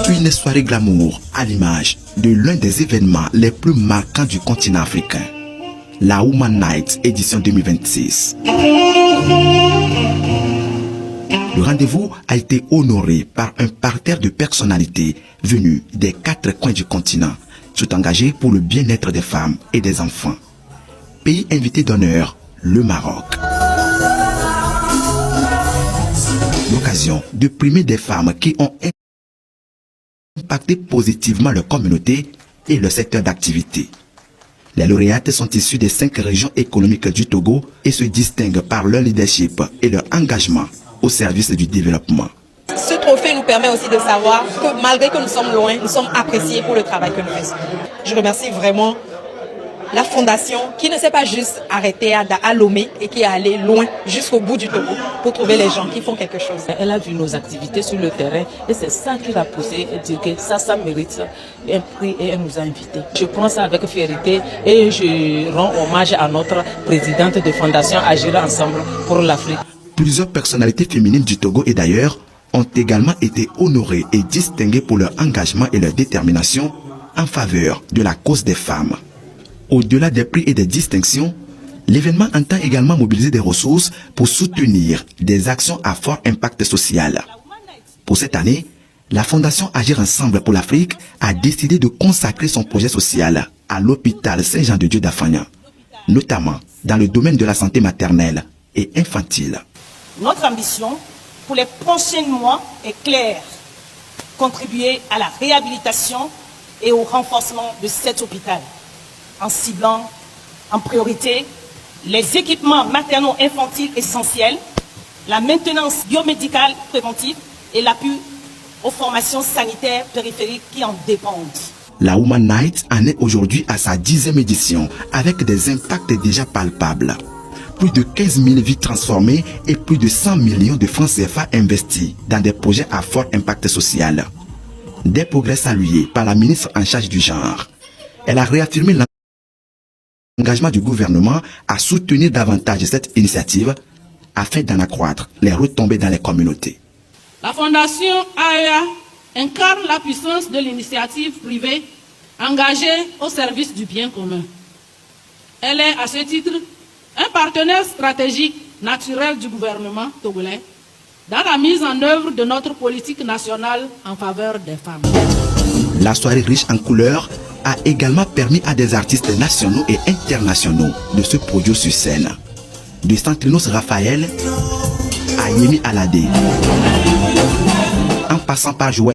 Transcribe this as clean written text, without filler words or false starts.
Une soirée glamour à l'image de l'un des événements les plus marquants du continent africain. La Woman Night édition 2026. Le rendez-vous a été honoré par un parterre de personnalités venues des 4 coins du continent, tout engagés pour le bien-être des femmes et des enfants. Pays invité d'honneur, le Maroc. L'occasion de primer des femmes qui ont impacté positivement leur communauté et leur secteur d'activité. Les lauréates sont issues des 5 régions économiques du Togo et se distinguent par leur leadership et leur engagement au service du développement. Ce trophée nous permet aussi de savoir que malgré que nous sommes loin, nous sommes appréciés pour le travail que nous faisons. Je remercie vraiment la fondation qui ne s'est pas juste arrêtée à Lomé et qui est allée loin jusqu'au bout du Togo pour trouver les gens qui font quelque chose. Elle a vu nos activités sur le terrain et c'est ça qui l'a poussé à dire que ça mérite un prix et elle nous a invités. Je prends ça avec fierté et je rends hommage à notre présidente de fondation Agir Ensemble pour l'Afrique. Plusieurs personnalités féminines du Togo et d'ailleurs ont également été honorées et distinguées pour leur engagement et leur détermination en faveur de la cause des femmes. Au-delà des prix et des distinctions, l'événement entend également mobiliser des ressources pour soutenir des actions à fort impact social. Pour cette année, la Fondation Agir Ensemble pour l'Afrique a décidé de consacrer son projet social à l'hôpital Saint-Jean-de-Dieu d'Afagnan, notamment dans le domaine de la santé maternelle et infantile. Notre ambition pour les prochains mois est claire, contribuer à la réhabilitation et au renforcement de cet hôpital, en ciblant en priorité les équipements maternaux-infantiles essentiels, la maintenance biomédicale préventive et l'appui aux formations sanitaires périphériques qui en dépendent. La Woman Night en est aujourd'hui à sa 10e édition avec des impacts déjà palpables. Plus de 15 000 vies transformées et plus de 100 millions de francs CFA investis dans des projets à fort impact social. Des progrès salués par la ministre en charge du genre. Elle a réaffirmé l'engagement du gouvernement à soutenir davantage cette initiative afin d'en accroître les retombées dans les communautés. La Fondation AEA incarne la puissance de l'initiative privée engagée au service du bien commun. Elle est à ce titre un partenaire stratégique naturel du gouvernement togolais dans la mise en œuvre de notre politique nationale en faveur des femmes. La soirée riche en couleurs a également permis à des artistes nationaux et internationaux de se produire sur scène. De Santrinos Raphaël à Yemi Alade, en passant par Joël